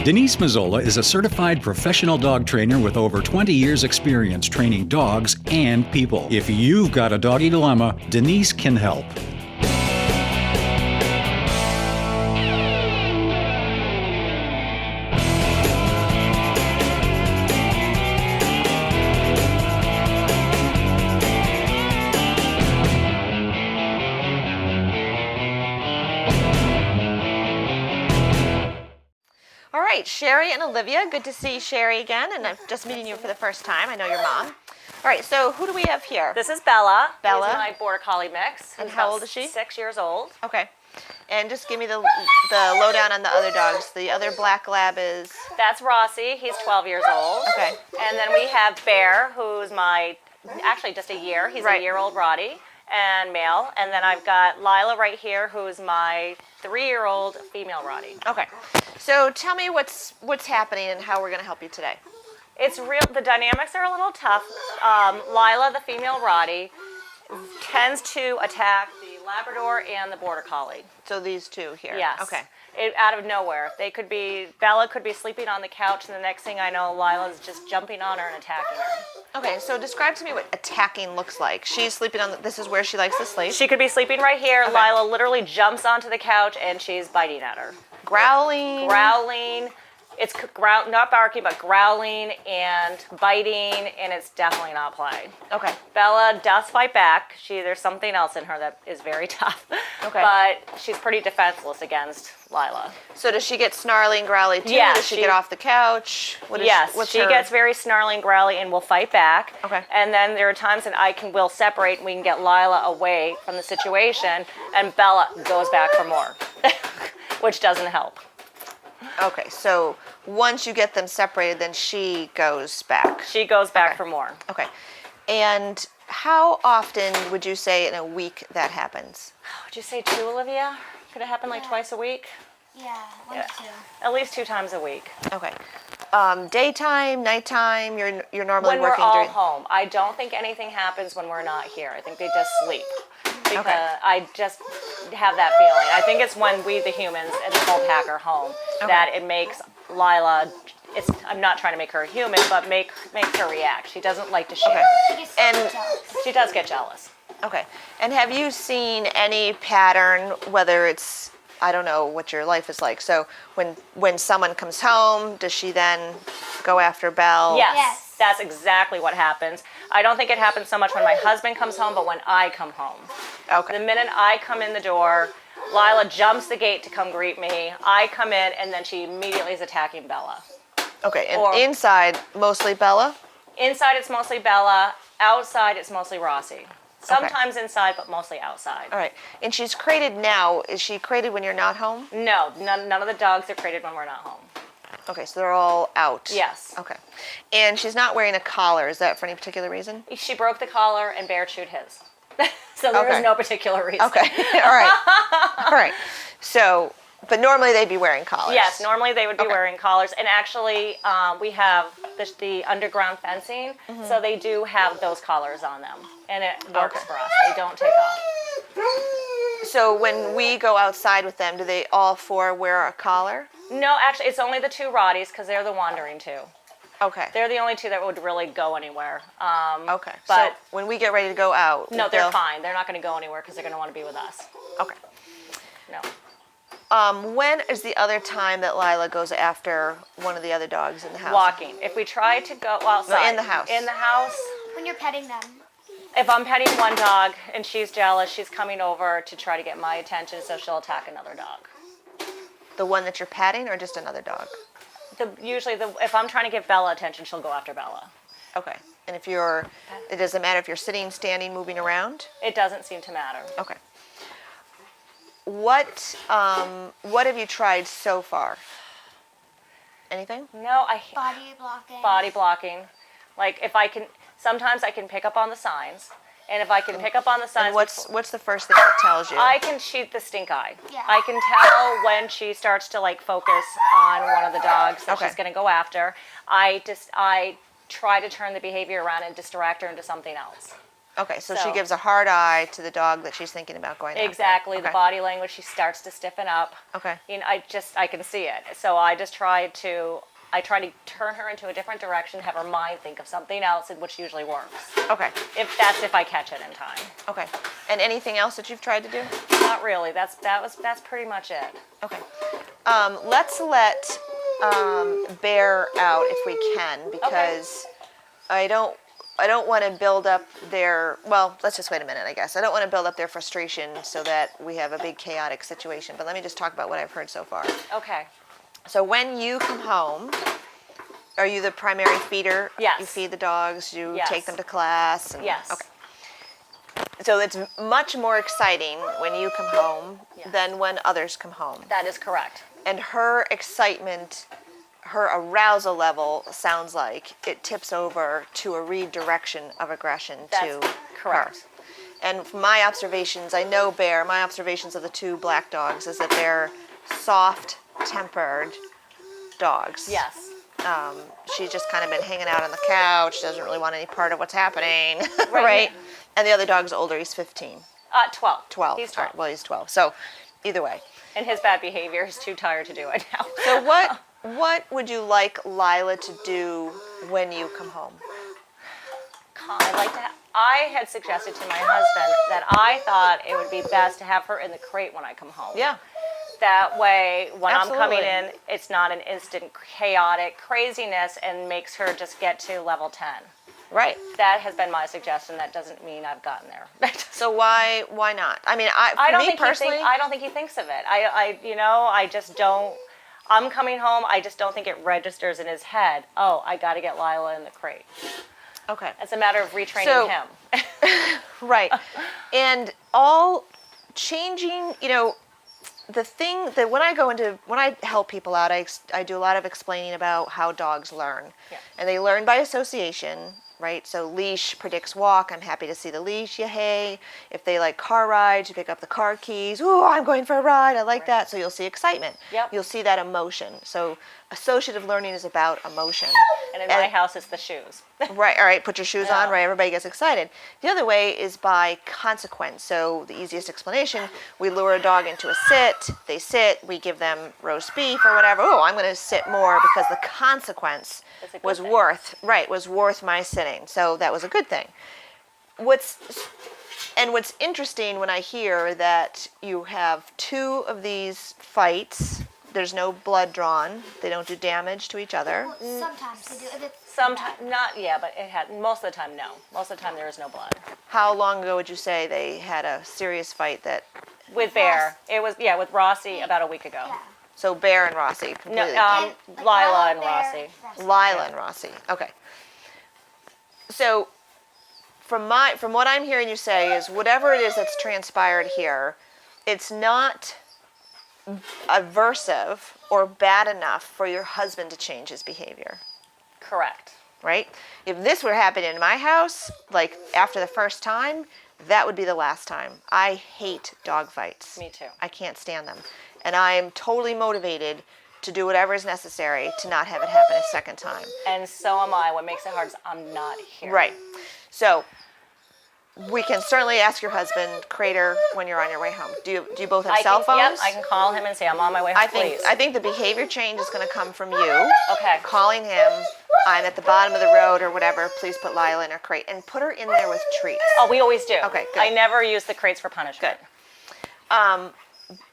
Denise Mazzola is a certified professional dog trainer with over 20 years experience training dogs and people. If you've got a doggy dilemma, Denise can help. All right, Sherry and Olivia, good to see Sherry again, and I'm just meeting you for the first time. I know your mom. All right, so who do we have here? This is Bella. Bella. She's my Border Collie mix. And how old is she? 6 years old. Okay, and just give me the lowdown on the other dogs. The other black lab is? That's Rossi. He's 12 years old. Okay. And then we have Bear, who's actually just a year. He's a year-old Roddy and male. And then I've got Lila right here, who's my 3-year-old female Roddy. Okay. So tell me what's happening and how we're going to help you today. It's real. The dynamics are a little tough. Lila, the female Roddy, tends to attack the Labrador and the Border Collie. So these two here. Yes. Okay. Out of nowhere. Bella could be sleeping on the couch, and the next thing I know, Lila's just jumping on her and attacking her. Okay, so describe to me what attacking looks like. She's sleeping on this is where she likes to sleep? She could be sleeping right here. Okay. Lila literally jumps onto the couch, and she's biting at her. Growling. It's not barking, but growling and biting, and it's definitely not play. Okay. Bella does fight back. There's something else in her that is very tough. Okay. But she's pretty defenseless against Lila. So does she get snarly and growly too? Yeah, Does she get off the couch? She gets very snarly and growly and will fight back. Okay. And then there are times that we'll separate and we can get Lila away from the situation, and Bella goes back for more, which doesn't help. Okay, so once you get them separated, then she goes back. She goes back for more. Okay. And how often would you say in a week that happens? Would you say 2, Olivia? Could it happen like twice a week? Yeah, 1 to 2. At least 2 times a week. Okay. Daytime, nighttime, you're normally When we're working all during... home. I don't think anything happens when we're not here. I think they just sleep. Because Okay. I just have that feeling. I think it's when we, the humans, and the whole pack are home, that it makes Lila, I'm not trying to make her a human, but makes her react. She doesn't like to share. Okay. And She does get jealous. okay. And have you seen any pattern, whether it's, I don't know what your life is like. So when someone comes home, does she then go after Belle? Yes. That's exactly what happens. I don't think it happens so much when my husband comes home, but when I come home. Okay. The minute I come in the door, Lila jumps the gate to come greet me. I come in, and then she immediately is attacking Bella. Okay, and inside, mostly Bella? Inside, it's mostly Bella. Outside, it's mostly Rossi. Sometimes inside, but mostly outside. All right. And she's crated now. Is she crated when you're not home? No, none of the dogs are crated when we're not home. Okay, so they're all out. Yes. Okay. And she's not wearing a collar. Is that for any particular reason? She broke the collar, and Bear chewed his. So there is no particular reason. Okay. All right. All right. So, but normally they'd be wearing collars. Yes, normally they would be wearing collars. And actually, we have the underground fencing, so they do have those collars on them. And it works for us. They don't take off. So when we go outside with them, do they all 4 wear a collar? No, actually, it's only the 2 Roddies because they're the wandering 2. Okay. They're the only 2 that would really go anywhere. Okay. But so when we get ready to go out... No, they're fine. They're not going to go anywhere because they're going to want to be with us. Okay. No. When is the other time that Lila goes after one of the other dogs in the house? Walking. If we try to go outside. No, in the house. In the house. When you're petting them. If I'm petting one dog and she's jealous, she's coming over to try to get my attention, so she'll attack another dog. The one that you're patting or just another dog? If I'm trying to give Bella attention, she'll go after Bella. Okay. And it doesn't matter if you're sitting, standing, moving around? It doesn't seem to matter. Okay. What have you tried so far? Anything? No, Body blocking. body blocking. Like sometimes I can pick up on the signs, and if I can pick up on the signs. And what's the first thing that tells you? I can shoot the stink eye. Yeah. I can tell when she starts to focus on one of the dogs that she's going to go after. I try to turn the behavior around and distract her into something else. Okay, so she gives a hard eye to the dog that she's thinking about going after. Exactly. Okay. The body language, she starts to stiffen up. Okay. You know, I can see it. So I try to turn her into a different direction, have her mind think of something else, which usually works. Okay. If I catch it in time. Okay. And anything else that you've tried to do? Not really. That's pretty much it. Okay. Let's let Bear out if we can, because I don't want to build up their, well, let's just wait a minute, I guess. I don't want to build up their frustration so that we have a big chaotic situation, but let me just talk about what I've heard so far. Okay. So when you come home, are you the primary feeder? Yes. You feed the dogs, you Yes. take them to class? And, Yes. Okay. So it's much more exciting when you come home Yes. than when others come home. That is correct. And her excitement, her arousal level sounds like it tips over to a redirection of aggression to That's correct. her. And from my observations, I know Bear, my observations of the two black dogs is that they're soft-tempered dogs. Yes. She's just kind of been hanging out on the couch, doesn't really want any part of what's happening, Right. right? And the other dog's older, he's 15. 12. 12. He's All 12. right, well, he's 12. So either way. And his bad behavior, he's too tired to do it now. So what would you like Lila to do when you come home? I had suggested to my husband that I thought it would be best to have her in the crate when I come home. Yeah. That way, when Absolutely. I'm coming in, it's not an instant chaotic craziness and makes her just get to level 10. Right. That has been my suggestion. That doesn't mean I've gotten there. So why not? I mean, I don't me think personally, I don't think he thinks of it. I just don't. I'm coming home. I just don't think it registers in his head. Oh, I got to get Lila in the crate. okay. It's a matter of retraining So- him. Right. And all changing, the thing that when I help people out, I do a lot of explaining about how dogs learn. Yeah. And they learn by association, right? So leash predicts walk. I'm happy to see the leash, yay. If they like car rides, you pick up the car keys. Ooh, I'm going for a ride. I like that. So you'll see excitement. Yep. You'll see that emotion. So associative learning is about emotion. And in my house, it's the shoes. Right, all right, put your shoes on, Yeah. right, everybody gets excited. The other way is by consequence. So the easiest explanation, we lure a dog into a sit, they sit, we give them roast beef or whatever. Oh, I'm going to sit more because the consequence It's a good was thing. worth my sitting. So that was a good thing. What's interesting when I hear that you have two of these fights, there's no blood drawn, they don't do damage to each other. Sometimes they do. If it's Sometimes, not, yeah, but most of the time, no. Most of the time, there is no blood. How long ago would you say they had a serious fight that, With Bear, it was, with Rossi about a week ago. Yeah. so Bear and Rossi No, completely? And, like, Lila and Bear, Rossi. Lila and Rossi, okay. So from what I'm hearing you say is whatever it is that's transpired here, it's not aversive or bad enough for your husband to change his behavior. Correct. Right? If this were happening in my house, like after the first time, that would be the last time. I hate dog fights. Me too. I can't stand them. And I am totally motivated to do whatever is necessary to not have it happen a second time. And so am I. What makes it hard is I'm not here. Right. So we can certainly ask your husband, Crater, when you're on your way home. Do you both have cell phones? Yep, I can call him and say, I'm on my way home, please. I think the behavior change is going to come from you. Okay. Calling him, I'm at the bottom of the road or whatever, please put Lila in her crate and put her in there with treats. Oh, we always do. Okay, good. I never use the crates for punishment. Good.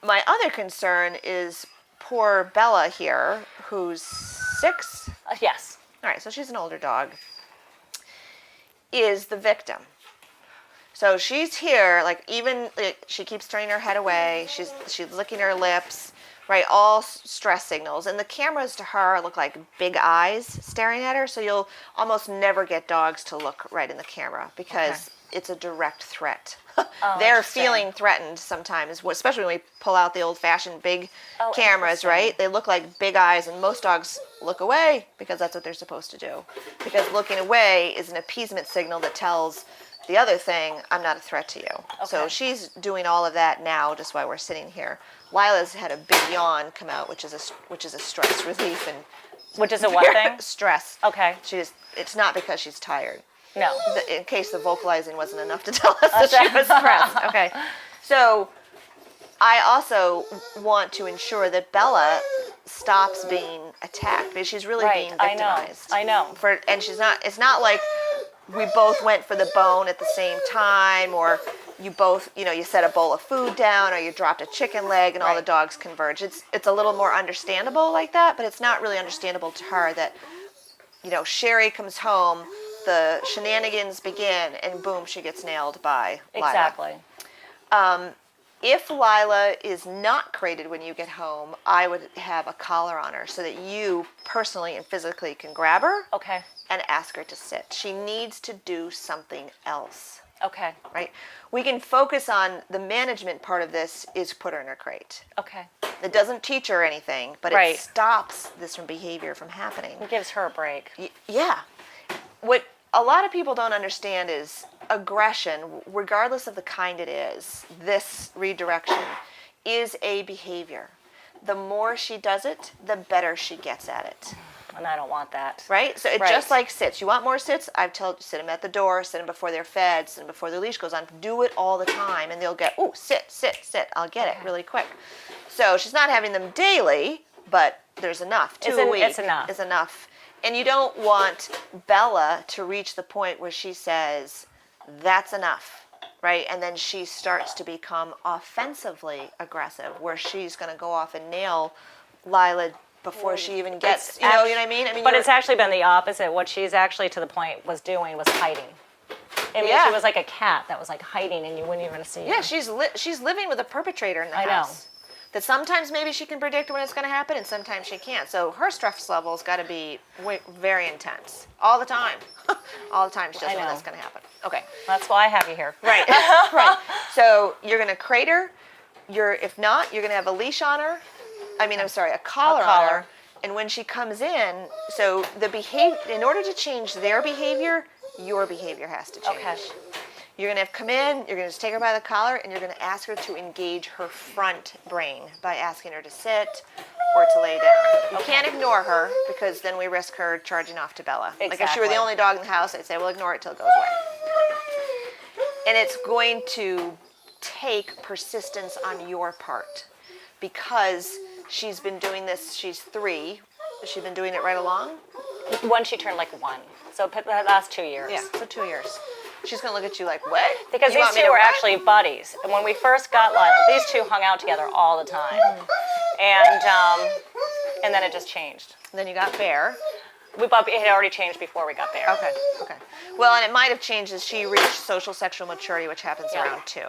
My other concern is poor Bella here, who's 6. Yes. All right, so she's an older dog, is the victim. So she's here, she keeps turning her head away. She's licking her lips, right? All stress signals. And the cameras to her look like big eyes staring at her. So you'll almost never get dogs to look right in the camera because it's a direct threat. They're interesting. feeling threatened sometimes, especially when we pull out the old-fashioned big cameras, interesting. right? They look like big eyes, and most dogs look away because that's what they're supposed to do. Because looking away is an appeasement signal that tells the other thing, I'm not a threat to you. So Okay. she's doing all of that now, just while we're sitting here. Lila's had a big yawn come out, which is a stress relief and Which is a what thing? stress. Okay. It's not because she's tired. No. In case the vocalizing wasn't enough to tell us that she was stressed. Okay. So I also want to ensure that Bella stops being attacked because she's really being victimized. I know. And she's not. It's not like we both went for the bone at the same time, or you both, you set a bowl of food down, or you dropped a chicken leg, and all the dogs converge. It's a little more understandable like that, but it's not really understandable to her that, Sherry comes home, the shenanigans begin, and boom, she gets nailed by Lila. Exactly. If Lila is not crated when you get home, I would have a collar on her so that you personally and physically can grab her Okay. and ask her to sit. She needs to do something else, Okay. right? We can focus on the management part of this is put her in her crate. Okay. It doesn't teach her anything, but Right. it stops this from behavior from happening. It gives her a break. Yeah. What a lot of people don't understand is aggression, regardless of the kind it is, this redirection is a behavior. The more she does it, the better she gets at it. And I don't want that. Right? So it's Right. just like sits. You want more sits? I've told you, sit them at the door, sit them before they're fed, sit them before their leash goes on. Do it all the time, and they'll get, oh, sit, sit, sit. I'll get it really quick. So she's not having them daily, but there's enough. Two a week it's enough. is enough. And you don't want Bella to reach the point where she says, that's enough, right? And then she starts to become offensively aggressive, where she's going to go off and nail Lila before she even gets, you know what I mean? But it's actually been the opposite. What she's actually to the point was doing was hiding. I mean, Yeah. she was like a cat that was like hiding, and you wouldn't even see her. Yeah, she's living with a perpetrator in the house. That sometimes maybe she can predict when it's going to happen, and sometimes she can't. So her stress level's got to be very intense all the time. All the time she doesn't know that's going to happen. Okay. That's why I have you here. Right. Right. So you're going to crate her. If not, you're going to have a leash on her. A collar on her. And when she comes in, so in order to change their behavior, your behavior has to change. Okay. You're going to come in, you're going to take her by the collar, and you're going to ask her to engage her front brain by asking her to sit or to lay down. You can't ignore her, because then we risk her charging off to Bella. Exactly. Like if she were the only dog in the house, I'd say, well, ignore it till it goes away. And it's going to take persistence on your part, because she's been doing this, she's 3. Has she been doing it right along? When she turned like 1. So the last 2 years. Yeah, so 2 years. She's going to look at you like, what? Because You these want me two to were what? actually buddies. And when we first got Lila, these two hung out together all the time. And then it just changed. And then you got Bear. It had already changed before we got there. Okay. Well, and it might have changed as she reached social sexual maturity, which happens around 2.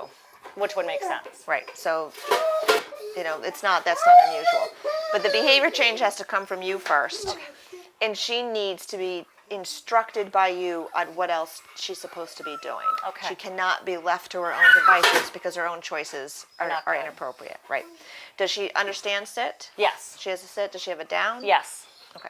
Which would make sense. Right. So, that's not unusual. But the behavior change has to come from you first. Okay. And she needs to be instructed by you on what else she's supposed to be doing. Okay. She cannot be left to her own devices, because her own choices are good. inappropriate. Right. Does she understand sit? Yes. She has a sit. Does she have a down? Yes. Okay.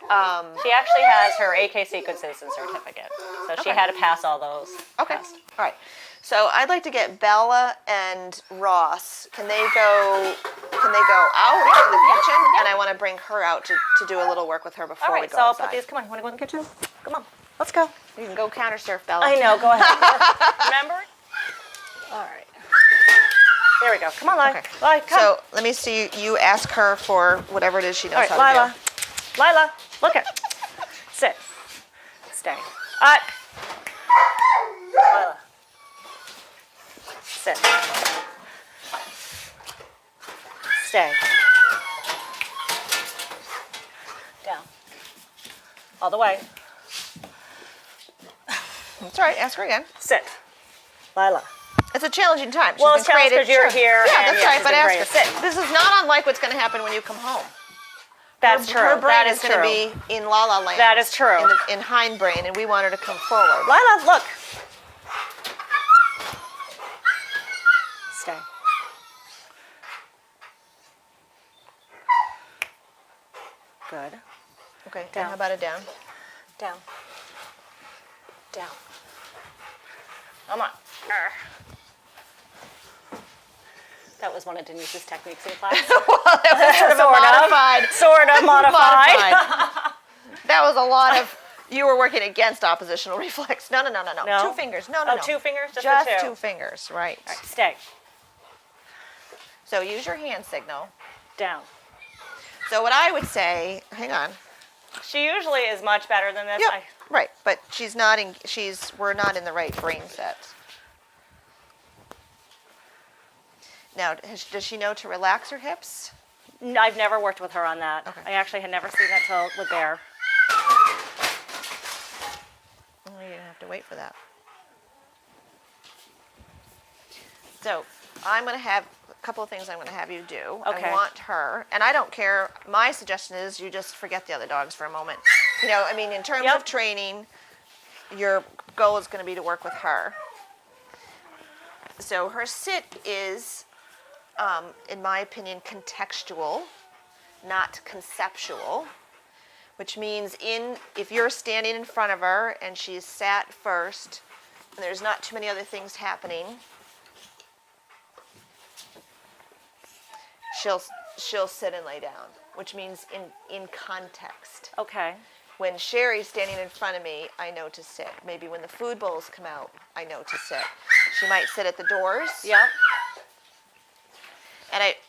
She actually has her AKC Good Citizen certificate. So she had to pass all those. Okay. tests. All right. So I'd like to get Bella and Ross. Can they go out into the kitchen? And I want to bring her out to do a little work with her before All we right, go so I'll outside. put these. Come on, you want to go in the kitchen? Come on, let's go. You can go counter surf, Bella. I know, go ahead. Remember? All right. There we go. Come on, Lila. Okay. Lila, come. So let me see you ask her for whatever it is she knows All right, how Lila. to Lila, look at. Sit. Stay. Lila. Sit. Stay. Down. All the way. do. That's all right. Ask her again. Sit. Lila. It's a challenging time. She's Well, been it's challenging created- 'cause you're sure. here Yeah, and that's yeah, right. she's But been ask created. her. Sit. This is not unlike what's going to happen when you come home. That's true. Her brain That is going to be in La La Land. That is true. In hindbrain, and we want her to come forward. Lila, look. Stay. Good. Okay. Down. And how about a down? Down. Down. Come on. Arr. That was one of Denise's techniques in class. Sort of a modified. Sort of modified. That was a lot of You were working against oppositional reflex. No. No? 2 fingers. No. Oh, 2 fingers? Just Just the 2? 2 fingers, right. All right, stay. So use your hand signal. Down. So what I would say, hang on. She usually is much better than this. Yep. Right, but we're not in the right brain set. Now, does she know to relax her hips? I've never worked with her on that. Okay. I actually had never seen that till with Bear. Oh, you're gonna have to wait for that. So I'm gonna have a couple of things I'm gonna have you do. Okay. I want her, and I don't care. My suggestion is you just forget the other dogs for a moment. You know, I mean, in terms Yep. of training, your goal is gonna be to work with her. So her sit is, in my opinion, contextual, not conceptual, which means if you're standing in front of her and she's sat first and there's not too many other things happening, she'll sit and lay down, which means in context. Okay. When Sherry's standing in front of me, I know to sit. Maybe when the food bowls come out, I know to sit. She might sit at the doors. Yep.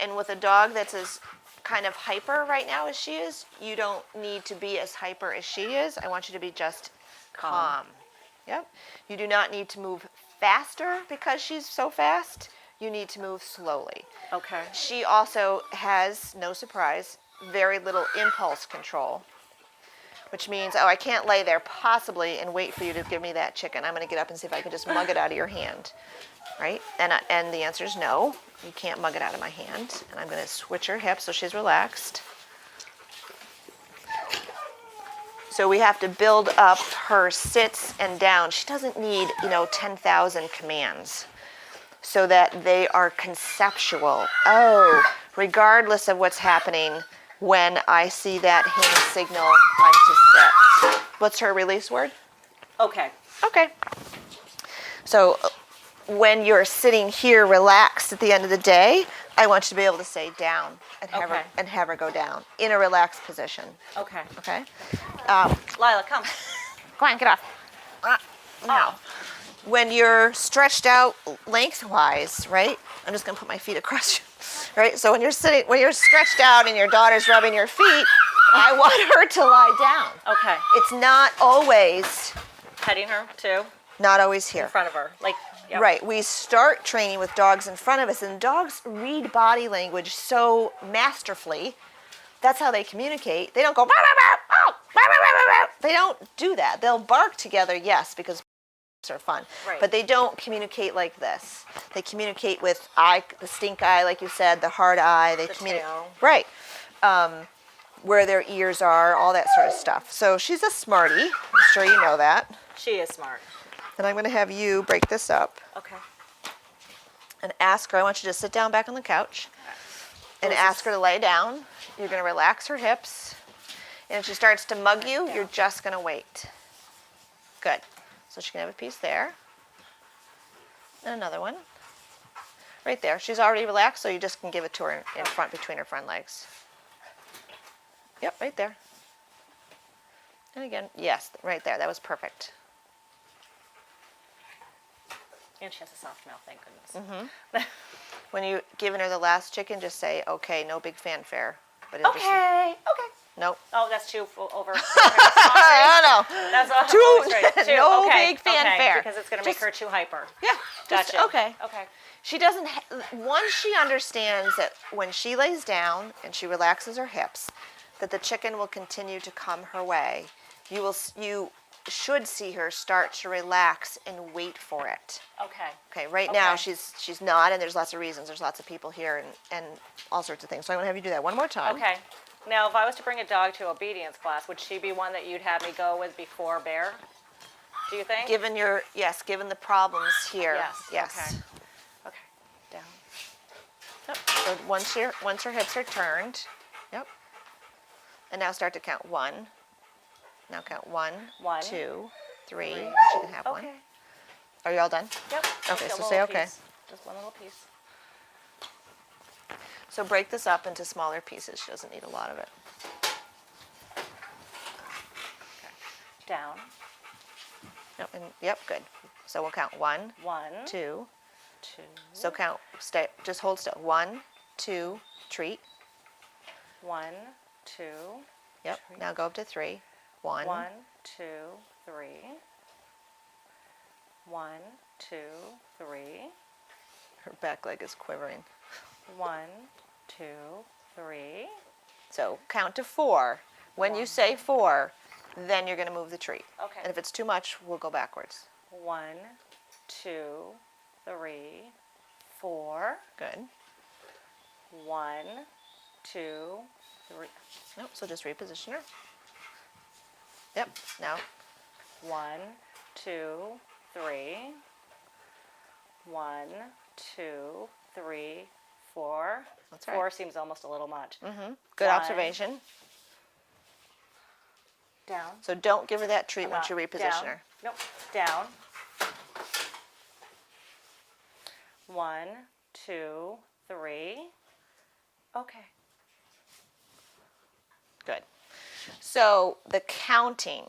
And with a dog that's as kind of hyper right now as she is, you don't need to be as hyper as she is. I want you to be just calm. Yep. You do not need to move faster because she's so fast. You need to move slowly. Okay. She also has, no surprise, very little impulse control, which means, I can't lay there possibly and wait for you to give me that chicken. I'm going to get up and see if I can just mug it out of your hand, right? And the answer is no. You can't mug it out of my hand. And I'm going to switch her hips so she's relaxed. So we have to build up her sits and downs. She doesn't need, 10,000 commands so that they are conceptual. Oh, regardless of what's happening, when I see that hand signal, I'm to sit. What's her release word? Okay. Okay. So when you're sitting here relaxed at the end of the day, I want you to be able to say down and have her go down in a relaxed position. Okay. Okay? Lila, come. Go on, get off. Now, when you're stretched out lengthwise, right? I'm just gonna put my feet across you, right? So when you're stretched out and your daughter's rubbing your feet, I want her to lie down. Okay. It's not always Petting her too. Not always here. In front of her. Like, yep. Right. We start training with dogs in front of us, and dogs read body language so masterfully. That's how they communicate. They don't go, "Bah, bah, bah, oh, bah, bah, bah, bah, bah." They don't do that. They'll bark together, yes, because are fun. Right. But they don't communicate like this. They communicate with the stink eye, like you said, the hard eye. They communicate. Right. Where their ears are, all that sort of stuff. So she's a smartie. I'm sure you know that. She is smart. And I'm going to have you break this up Okay. and ask her. I want you to sit down back on the couch and ask her to lay down. You're going to relax her hips. And if she starts to mug you, you're just going to wait. Good. So she can have a piece there. And another one. Right there. She's already relaxed, so you just can give it to her in front between her front legs. Yep, right there. And again, yes, right there. That was perfect. And she has a soft mouth, thank goodness. Mm-hmm. When you're giving her the last chicken, just say, okay, no big fanfare. But it'll Okay. Okay. Nope. Oh, that's too over. I don't know. That's Too, no okay. big fanfare. Okay, because it's going to make her too hyper. Yeah. Just, Gotcha. okay. Okay. She doesn't, once she understands that when she lays down and she relaxes her hips, that the chicken will continue to come her way, you should see her start to relax and wait for it. Okay. Okay, right now she's not, and there's lots of reasons. There's lots of people here and all sorts of things. So I'm going to have you do that one more time. Okay. Now, if I was to bring a dog to obedience class, would she be one that you'd have me go with before Bear? Do you think? Given the problems here. Yes. Okay. Okay. Down. Yep. So once her hips are turned, yep. And now start to count 1. Now count 1, 2, 3. She can have 1. Okay. Are you all done? Yep. Okay, Just a so say little okay. piece. Just one little piece. So break this up into smaller pieces. She doesn't need a lot of it. Okay. Down. Yep, and yep, good. So we'll count 1, 1, 2. 2, So count, stay, just hold still. 1, 2, treat. 1, 2, Yep, now go up to 3. 1, 1, 2, 3. 1, 2, 3. her back leg is quivering. 1, 2, 3. So count to 4. When you say 4, then you're going to move the treat. Okay. And if it's too much, we'll go backwards. 1, 2, 3, 4. Good. 1, 2, 3. Nope, so just reposition her. Yep, now 1, 2, 3. 1, 2, 3, 4. That's right. 4 seems almost a little much. good 1. observation. Down. So don't give her that treat I'm once you not- reposition down. her. Nope. Down. 1, 2, 3. Okay. Good. So the counting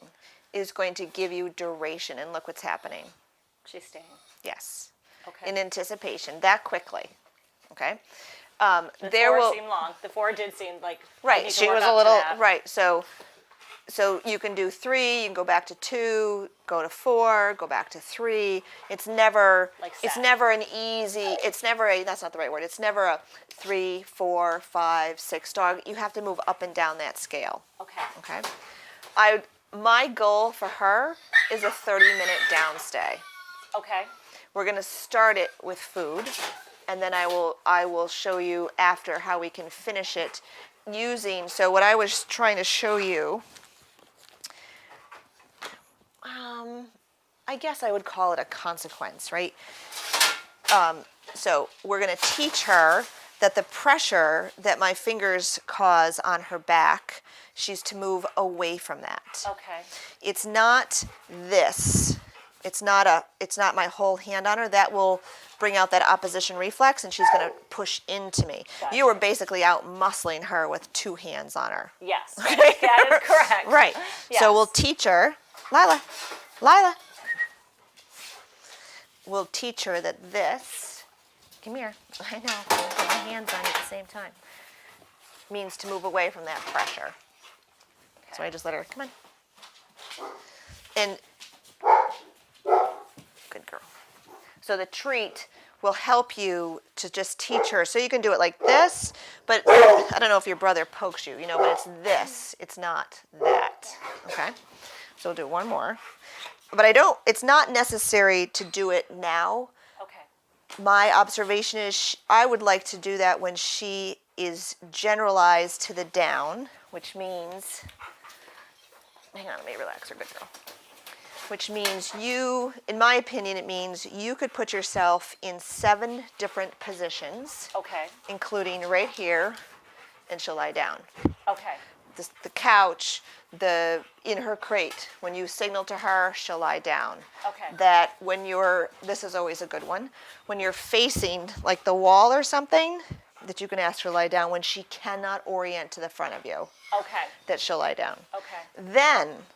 is going to give you duration, and look what's happening. She's staying. Yes. Okay. In anticipation, that quickly. Okay. The there 4 will seemed long. The 4 did seem like I right. need to She work was up a to little that. right. So you can do 3. You can go back to 2. Go to 4. Go back to 3. It's never. Like it's set. never an easy. It's never a. That's not the right word. It's never a 3, 4, 5, 6 dog. You have to move up and down that scale. Okay. Okay. My goal for her is a 30-minute downstay. Okay. We're going to start it with food, and then I will show you after how we can finish it using. So what I was trying to show you, I guess I would call it a consequence, right? So we're going to teach her that the pressure that my fingers cause on her back, she's to move away from that. Okay. It's not this. It's not my whole hand on her. That will bring out that opposition reflex, and she's going to push into me. Gotcha. You were basically out muscling her with 2 hands on her. Yes. That is correct. Right. Yes. So we'll teach her, Lila. We'll teach her that this, come here, I know, I'm gonna put my hands on you at the same time, means to move away from that pressure. So I just let her, come on. And, good girl. So the treat will help you to just teach her. So you can do it like this, but I don't know if your brother pokes you, but it's this. It's not that, okay? So we'll do one more. But it's not necessary to do it now. Okay. My observation is I would like to do that when she is generalized to the down, which means, hang on, let me relax her, good girl. Which means in my opinion, it means you could put yourself in 7 different positions, Okay. including right here, and she'll lie down. Okay. The couch, in her crate, when you signal to her, she'll lie down. Okay. That when this is always a good one, when you're facing like the wall or something, that you can ask her to lie down when she cannot orient to the front of you, Okay. that she'll lie down. Okay. Then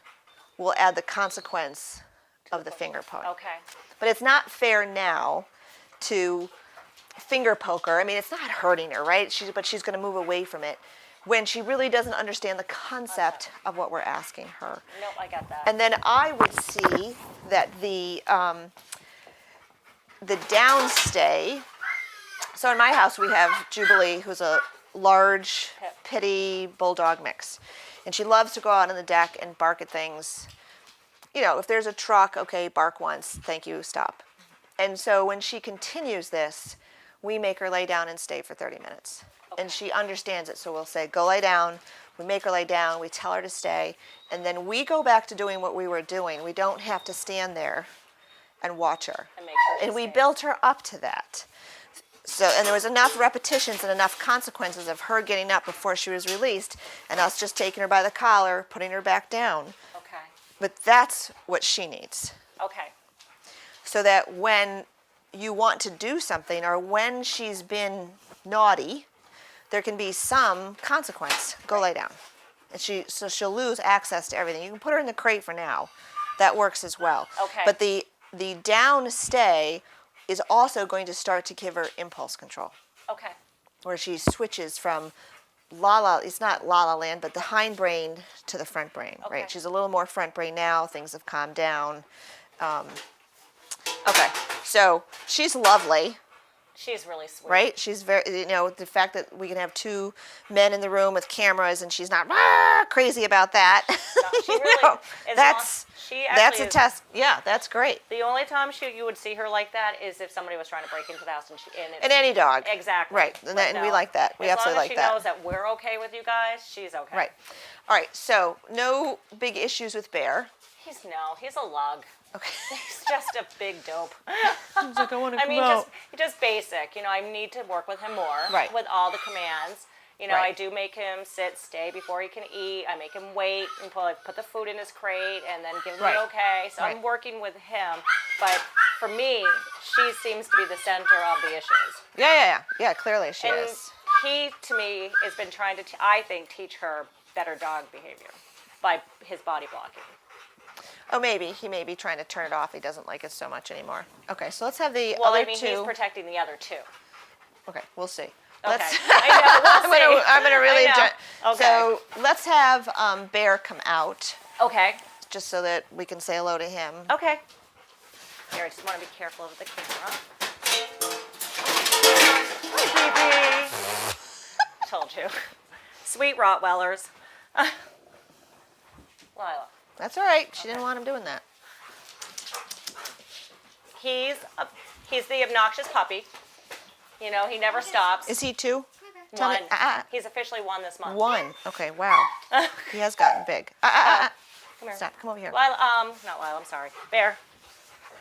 we'll add the consequence of the finger poke. Okay. But it's not fair now to finger poke her. I mean, it's not hurting her, right? But she's going to move away from it when she really doesn't understand the concept of what we're asking her. Nope, I got that. And then I would see that the downstay. So in my house we have Jubilee, who's a large pitty bulldog mix, and she loves to go out on the deck and bark at things. If there's a truck, okay, bark once, thank you, stop. And so when she continues this, we make her lay down and stay for 30 minutes. And she understands it, so we'll say, go lay down. We make her lay down, we tell her to stay, and then we go back to doing what we were doing. We don't have to stand there and watch her. And make sure she And we stays. built her up to that. So, and there was enough repetitions and enough consequences of her getting up before she was released, and us just taking her by the collar, putting her back down. Okay. But that's what she needs. Okay. So that when you want to do something, or when she's been naughty, there can be some consequence. Go lay down. and so she'll lose access to everything. You can put her in the crate for now. That works as well. Okay. But the down stay is also going to start to give her impulse control, Okay. where she switches from it's not la la land, but the hind brain to the front brain, Okay. right? She's a little more front brain now. Things have calmed down. Okay, so she's lovely, She's really sweet. right? She's very, the fact that we can have two men in the room with cameras and she's not "Rah!" crazy about that. No, she really is she that's actually a is- test. Yeah, that's great. The only time you would see her like that is if somebody was trying to break into the house And any dog. exactly. Right, But and we like that. We as absolutely long as like that. she knows that we're okay with you guys, she's okay. Right. All right, so no big issues with Bear. He's a lug. Okay. He's just a big dope. He's like, I want to I mean, just basic. I need to work with him more. Right. With all the commands. I Right. do make him sit, stay before he can eat. I make him wait and put the food in his crate and then give him Right. the okay. So Right. I'm working with him. But for me, she seems to be the center of the issues. Yeah, clearly she And is. he, to me, has been trying to, I think, teach her better dog behavior by his body blocking. Oh, maybe. He may be trying to turn it off. He doesn't like it so much anymore. Okay, so let's have the Well, other I mean, two. he's protecting the other two. Okay, we'll see. Okay. Let's, I know. We'll see. I'm gonna really. I know. Okay. So let's have Bear come out, Okay. just so that we can say hello to him. Okay. Here, I just want to be careful of the camera. Hi, baby. Told you. Sweet Rottweilers. Lila. That's all right. She didn't want him doing that. He's the obnoxious puppy. He never stops. Is he two? Tell One. me. He's officially one this month. One. Okay. Wow. He has gotten big. Come here. Stop. Come over here. Lila, not Lila, I'm sorry. Bear.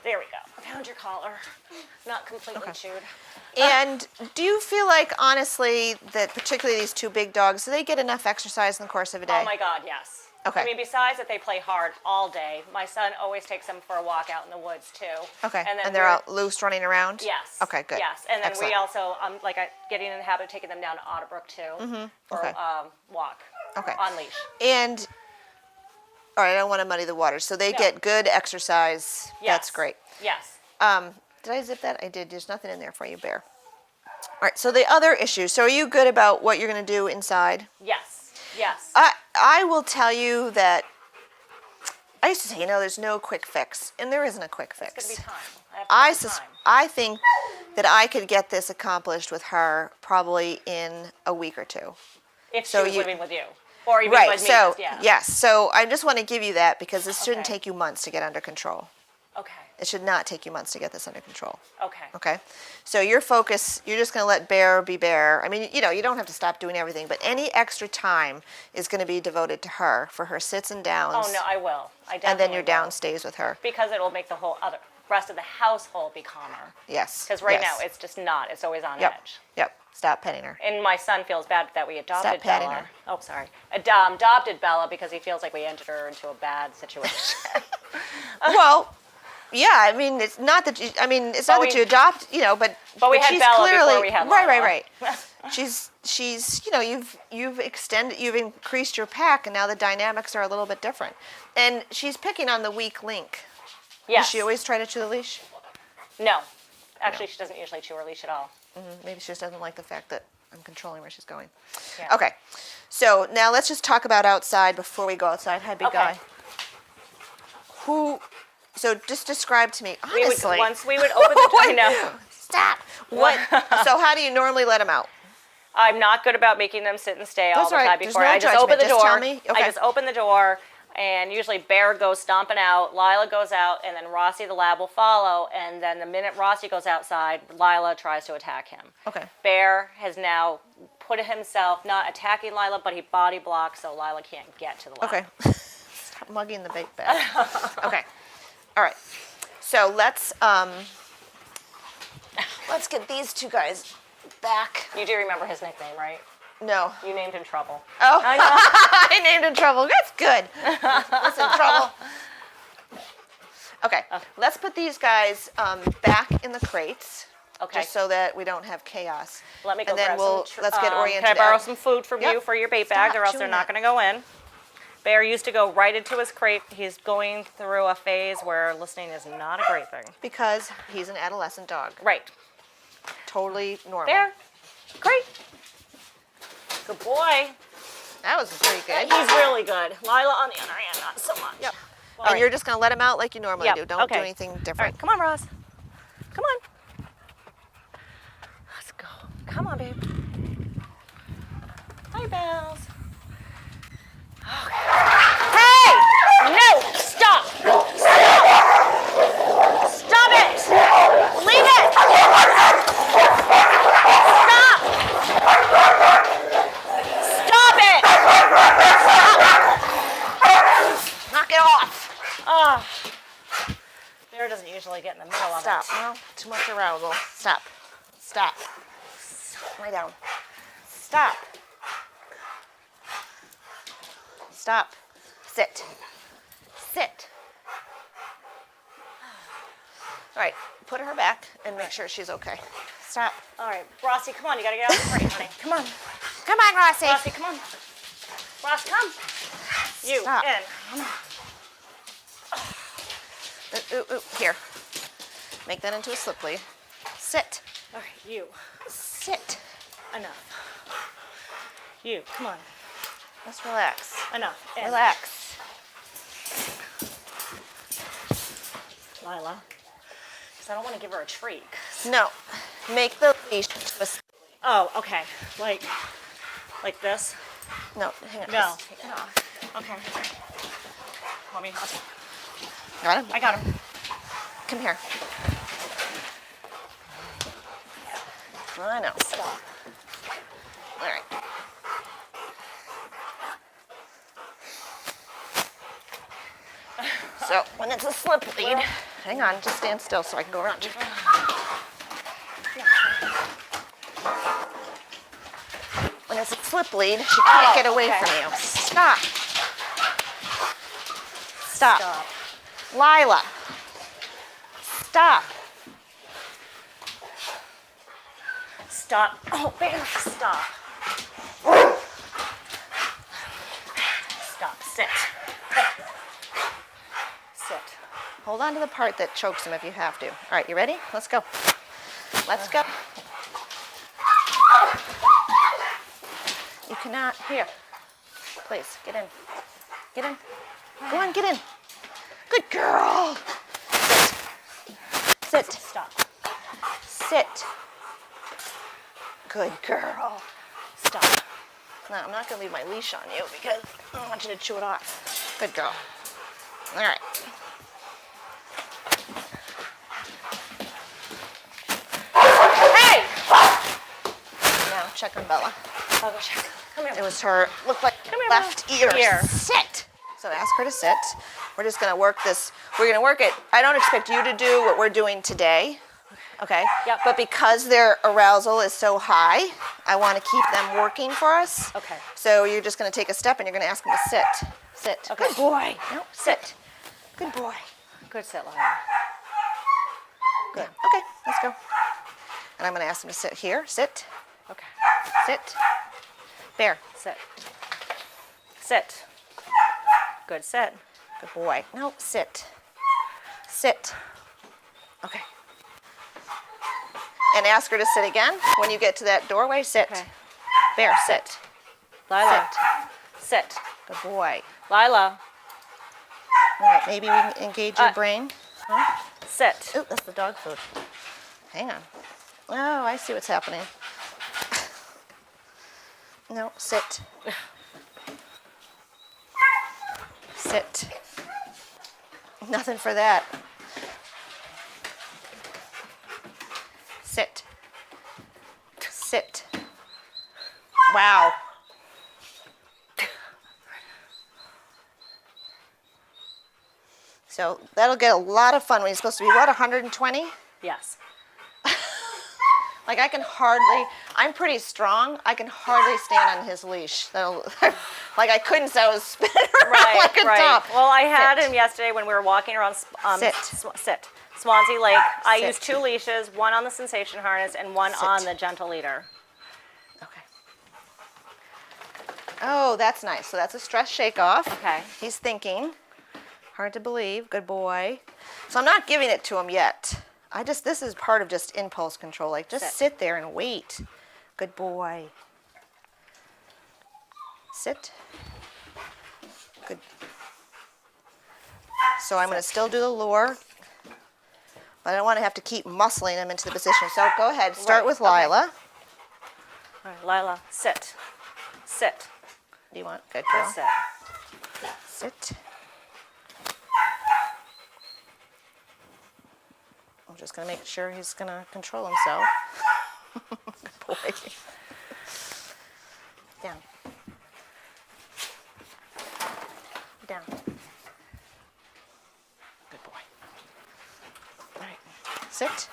There we go. I found your collar. Not completely chewed. And do you feel like, honestly, that particularly these two big dogs, do they get enough exercise in the course of a day? Oh my God, yes. Okay. I mean, besides that they play hard all day, my son always takes them for a walk out in the woods too. Okay. And, then they're we're- out loose running around? Yes. Okay, good. Yes, and then Excellent. we also, getting in the habit of taking them down to Otterbrook too for Okay. walk. Okay. On leash. And, all right, I don't want to muddy the waters. So they No. get good exercise. That's Yes. great. Yes. Did I zip that? I did. There's nothing in there for you, Bear. All right, so the other issue. So are you good about what you're going to do inside? Yes. Yes. I will tell you that I used to say, there's no quick fix, and there isn't a quick fix. It's gonna be time. I have to take the time. I think that I could get this accomplished with her probably in a week or two. If so she was you- living with you, or even Right. with me. So yeah. yes. So I just want to give you that because this shouldn't Okay. take you months to get under control. Okay. It should not take you months to get this under control. Okay. Okay. So your focus, you're just going to let Bear be Bear. I mean, you don't have to stop doing everything, but any extra time is going to be devoted to her for her sits and downs. Oh no, I will. I definitely and then your will. down stays with her. Because it will make the whole rest of the household be calmer. Yes. Because right yes. now it's just not. It's always on Yep. edge. Yep. Stop petting her. And my son feels bad that we adopted Stop patting Bella. her. Oh, sorry. Adopted Bella because he feels like we entered her into a bad situation. Well, yeah. I mean, it's not that you. I mean, it's not that you adopt. But we had she's Bella clearly before we had right. Lila. She's. You've increased your pack, and now the dynamics are a little bit different. And she's picking on the weak link. Yes. Does she always try to chew the leash? No. Actually, she doesn't usually chew her leash at all. Maybe she just doesn't like the fact that I'm controlling where she's going. Yeah. Okay. So now let's just talk about outside before we go outside. Hi, big Okay. guy. So just describe to me, honestly. Once we would open the door. I know. Stop. What? So how do you normally let them out? I'm not good about making them sit and stay all That's the all right. time There's before. no I just judgment. open the Just door. tell me. Okay. I just open the door, and usually Bear goes stomping out, Lila goes out, and then Rossi the lab will follow. And then the minute Rossi goes outside, Lila tries to attack him. Okay. Bear has now put himself, not attacking Lila, but he body blocks so Lila can't get to the lab. Okay. Stop mugging the bait bag. Okay. All right. So let's get these two guys back. You do remember his nickname, right? No. You named him Trouble. Oh. I know. I named him Trouble. That's good. Listen, Trouble. Okay. Let's put these guys back in the crates. Okay. Just so that we don't have chaos. Let me go and then grab let's get oriented. Can I borrow out. some food from Yep. you for your bait Stop bag, or else they're chewing not that. going to go in? Bear used to go right into his crate. He's going through a phase where listening is not a great thing. Because he's an adolescent dog. Right. Totally normal. Bear, great. Good boy. That was pretty good. He's really good. Lila, on the other hand, not so much. Yep. All And right. you're just going to let him out like you normally Yep, do. Don't do okay. anything All different. right, come on, Ross. Come on. Let's go. Come on, babe. Hi, Bells. Hey! No! Stop! Stop! Stop it! Leave it! Stop! Stop it! Knock it off. Oh. Bear doesn't usually get in the middle of Stop. it. No, too much arousal. Stop. Stop. Lay down. Stop. Stop. Sit. Sit. All right, put her back and make sure she's okay. Stop. All right, Rossi, come on. You gotta get out of the crate, honey. Come on. Come on, Rossi. Rossi, come on. Ross, come. You, Stop. in. Ooh, here. Make that into a slip lead. Sit. All right, you. Sit. Enough. You, come on. Let's relax. Enough. In. Relax. Lila. Because I don't want to give her a treat. No. Make the leash into a slip. Oh, okay. Like this? No, hang on. No. Just take it off. Okay. Want me? Got him? I got him. Come here. I know. Stop. All right. So when it's a slip lead, hang on, just stand still so I can go around you. When it's a slip lead, she can't get away okay. from you. Stop. Stop. Stop. Lila. Stop. Stop. Oh, Bear, stop. Stop. Sit. Sit. Hold on to the part that chokes him if you have to. All right, you ready? Let's go. Let's go. You cannot. Here. Please, get in. Get in. Go on, get in. Good girl. Sit. Sit. Stop. Sit. Good girl. Stop. No, I'm not going to leave my leash on you because I don't want you to chew it off. Good girl. All right. Hey! Now check on Bella. I'll go check. Come here. It was her, looked like Come here, left Bella. ear. Here. Sit. So ask her to sit. We're just going to work this. We're going to work it. I don't expect you to do what we're doing today. Okay? Yep. But because their arousal is so high, I want to keep them working for us. Okay. So you're just going to take a step and you're going to ask them to sit. Sit. Okay. Good boy. No, sit. Good boy. Good sit, Lila. Good. Okay, let's go. And I'm going to ask them to sit here. Sit. Okay. Sit. Bear. Sit. Sit. Good sit. Good boy. No, sit. Sit. Okay. And ask her to sit again. When you get to that doorway, sit. Okay. Bear, sit. Lila. Sit. Good boy. Lila. All right, maybe we can engage your brain. Sit. Ooh, that's the dog food. Hang on. Oh, I see what's happening. No, sit. Sit. Nothing for that. Sit. Sit. Wow. So that'll get a lot of fun when he's supposed to be, what, 120? Yes. Like I can hardly, I'm pretty strong, I can hardly stand on his leash. Like I couldn't, so I was spinning around like a top. Well, I had Sit. him yesterday when we were walking around Sit. Sit. Swansea Lake. I Sit. used 2 leashes, one on the sensation harness and one Sit. on the gentle leader. Okay. Oh, that's nice. So that's a stress shake off. Okay. He's thinking. Hard to believe. Good boy. So I'm not giving it to him yet. This is part of just impulse control. Like, just sit there and wait. Good boy. Sit. Good. So I'm going to still do the lure. But I don't want to have to keep muscling him into the position. So go ahead. Start with Lila. All right, Lila, sit. Sit. Do you want? Good girl. Sit. Sit. I'm just going to make sure he's going to control himself. Good boy. Down. Down. Good boy. All right. Sit.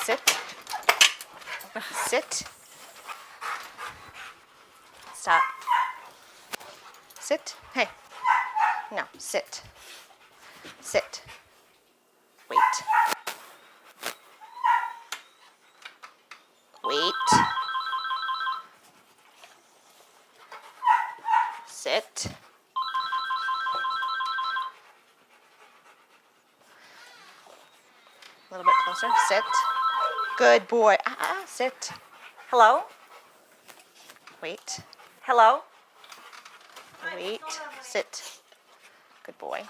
Sit. Sit. Stop. Sit. Hey. No, sit. Sit. Wait. Wait. Sit. A little bit closer. Sit. Good boy. Sit. Hello? Wait. Hello? Wait. Sit. Good boy.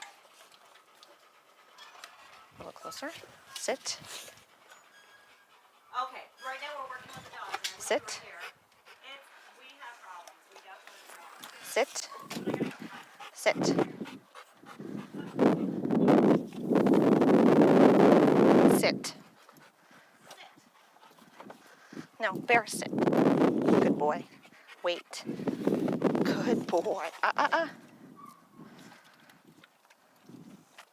A little closer. Sit. Okay, right now we're working with the dogs. Sit. We have problems. We definitely Sit. Sit. Sit. No, bear sit. Good boy. Wait. Good boy. All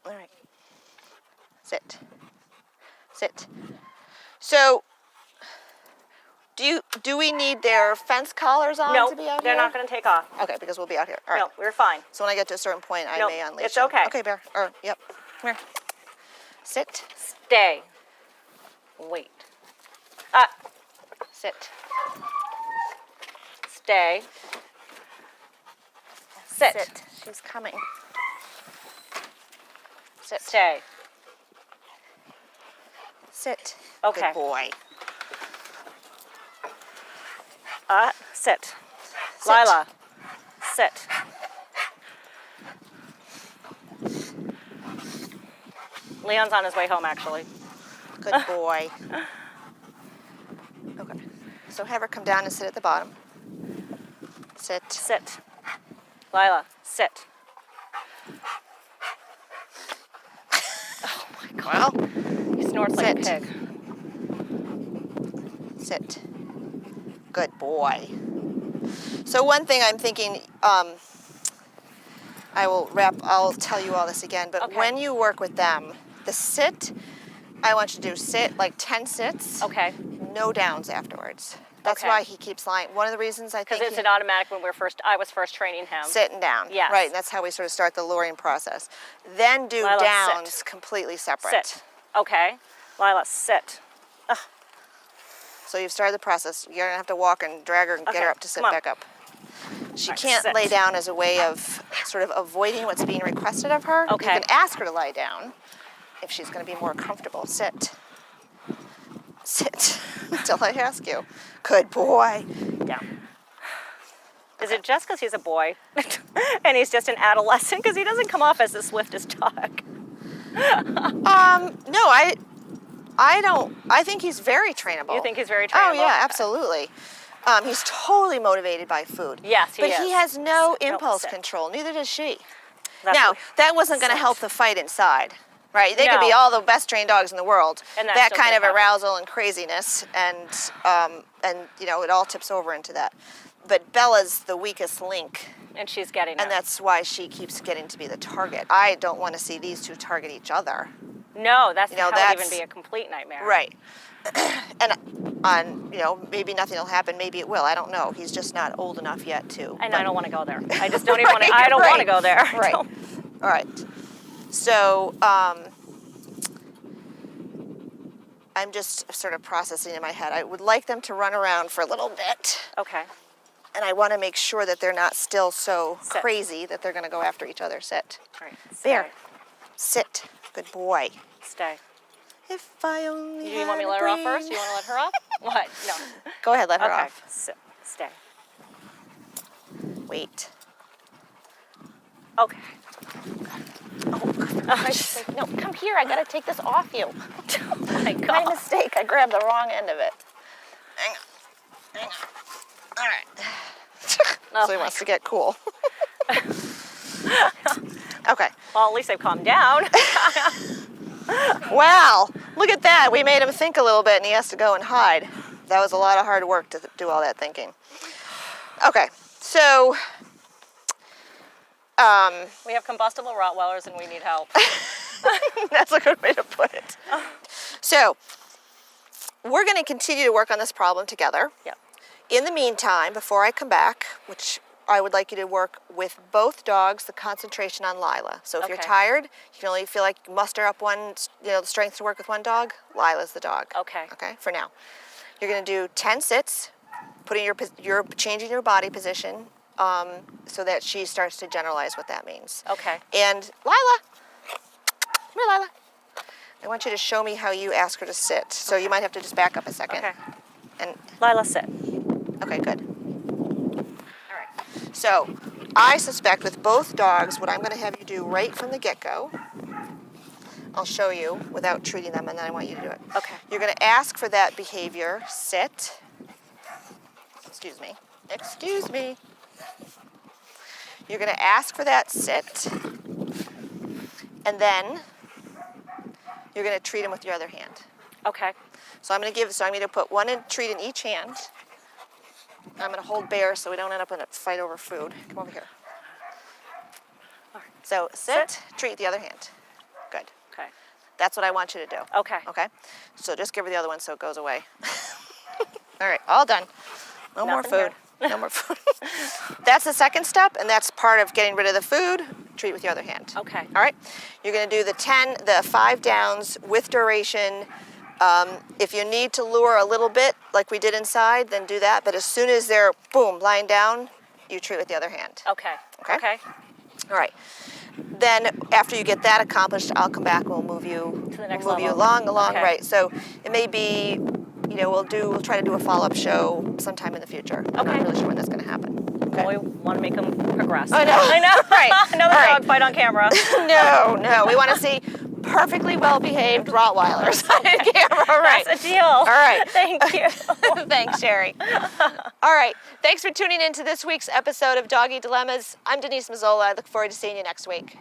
right. Sit. Sit. So, do we need their fence collars on No, to be out they're here? not going to take off. Okay, because we'll be out here. All right. No, we're fine. So when I get to a certain point, I No, may unleash it's them. okay. Okay, Bear. Yep. Come here. Sit. Stay. Wait. Sit. Stay. Sit. She's coming. Sit. Stay. Sit. Okay. Good boy. Sit. Lila, sit. Leon's on his way home, actually. Good boy. Okay. So have her come down and sit at the bottom. Sit. Sit. Lila, sit. Oh my God. Well, He snorts like a sit. pig. Sit. Good boy. So one thing I'm thinking, I'll tell you all this again, but Okay. when you work with them, the sit, I want you to do sit, like 10 sits. Okay. No downs afterwards. That's Okay. why he keeps lying. One of the reasons I Because think it's an automatic when I was first training him. sitting down. Yes. Right, and that's how we sort of start the luring process. Then do Lila, downs sit. completely separate. Sit. Okay. Lila, sit. So you've started the process. You're gonna have to walk and drag her and get Okay, her up to sit come on. back up. She All right, can't sit. lay down as a way of sort of avoiding what's being requested of her. Okay. You can ask her to lie down if she's gonna be more comfortable. Sit. Sit until I ask you. Good boy. Down. Is it just because he's a boy and he's just an adolescent? Because he doesn't come off as the swiftest dog. No, I don't. I think he's very trainable. You think he's very trainable? Oh yeah, absolutely. He's totally motivated by food. Yes, he but is. he has no Sit. No, impulse sit. control. Neither does she. That's Now, what- that wasn't going to sit. help the fight inside, right? They could be No. all the best trained dogs in the world. And that that still kind of could happen. arousal and craziness, and it all tips over into that. But Bella's the weakest link, And she's getting and it. that's why she keeps getting to be the target. I don't want to see these two target each other. No, that would that's- even be a complete nightmare. Right. And maybe nothing will happen. Maybe it will. I don't know. He's just not old enough yet to. And but- I don't want to go there. I just don't even want to. I don't want to go there. Right. All right. So I'm just sort of processing in my head. I would like them to run around for a little bit. Okay. And I want to make sure that they're not still so Sit. crazy that they're going to go after each other. Sit. All right. There. Sit. Good boy. Stay. If I only Do you want me to let her off first? Do you want to let her off? What? No. Go ahead, let her Okay. off. Sit. Stay. Wait. Okay. No, come here. I got to take this off you. Oh my My God. mistake. I grabbed the wrong end of it. Hang on. Hang on. All right. So he wants to get cool. Okay. Well, at least they've calmed down. Wow. Look at that. We made him think a little bit and he has to go and hide. That was a lot of hard work to do all that thinking. Okay. So, We have combustible Rottweilers and we need help. that's a good way to put it. So, we're going to continue to work on this problem together. Yep. In the meantime, before I come back, which I would like you to work with both dogs, the concentration on Lila. So if you're Okay. tired, you can only feel like you muster up one, the strength to work with one dog, Lila's the dog. Okay. Okay, for now. You're going to do 10 sits, changing your body position so that she starts to generalize what that means. Okay. And Lila, come here, Lila. I want you to show me how you ask her to sit. So you might have to just back up a second. Okay. And Lila, sit. okay, good. All right. So I suspect with both dogs, what I'm going to have you do right from the get-go, I'll show you without treating them, and then I want you to do it. Okay. You're going to ask for that behavior, sit. Excuse me. Excuse me. You're going to ask for that sit, and then you're going to treat him with your other hand. Okay. So I'm going to put one treat in each hand. I'm going to hold Bear so we don't end up in a fight over food. Come over here. All right. So sit, treat the other hand. Good. Okay. That's what I want you to do. Okay. Okay? So just give her the other one so it goes away. All right, all done. No more Nothing food. No more food. That's the second step, and that's part of getting rid of the food. Treat with your other hand. Okay. All right? You're going to do the 5 downs with duration. If you need to lure a little bit, like we did inside, then do that. But as soon as they're, boom, lying down, you treat with the other hand. Okay. Okay. Okay. All right. Then after you get that accomplished, I'll come back and we'll move you To the next we'll move you level. along, Okay. right? So it may be, we'll try to do a follow-up show sometime in the future. I'm not Okay. really sure when that's going to happen. Okay. Well, we want to make them progress. I know. I know. Right. Another All right. dog fight on camera. No. We want to see perfectly well-behaved Rottweilers on camera. All right. That's a deal. All right. Thank you. Thanks, Sherry. All right. Thanks for tuning in to this week's episode of Doggy Dilemmas. I'm Denise Mazzola. I look forward to seeing you next week.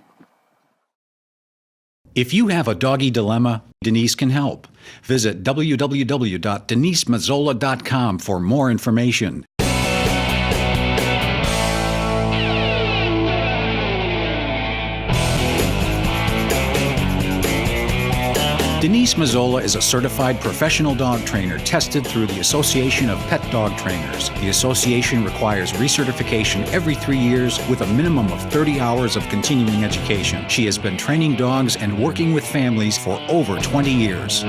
If you have a doggy dilemma, Denise can help. Visit www.denisemazzola.com for more information. Denise Mazzola is a certified professional dog trainer tested through the Association of Pet Dog Trainers. The association requires recertification every 3 years with a minimum of 30 hours of continuing education. She has been training dogs and working with families for over 20 years.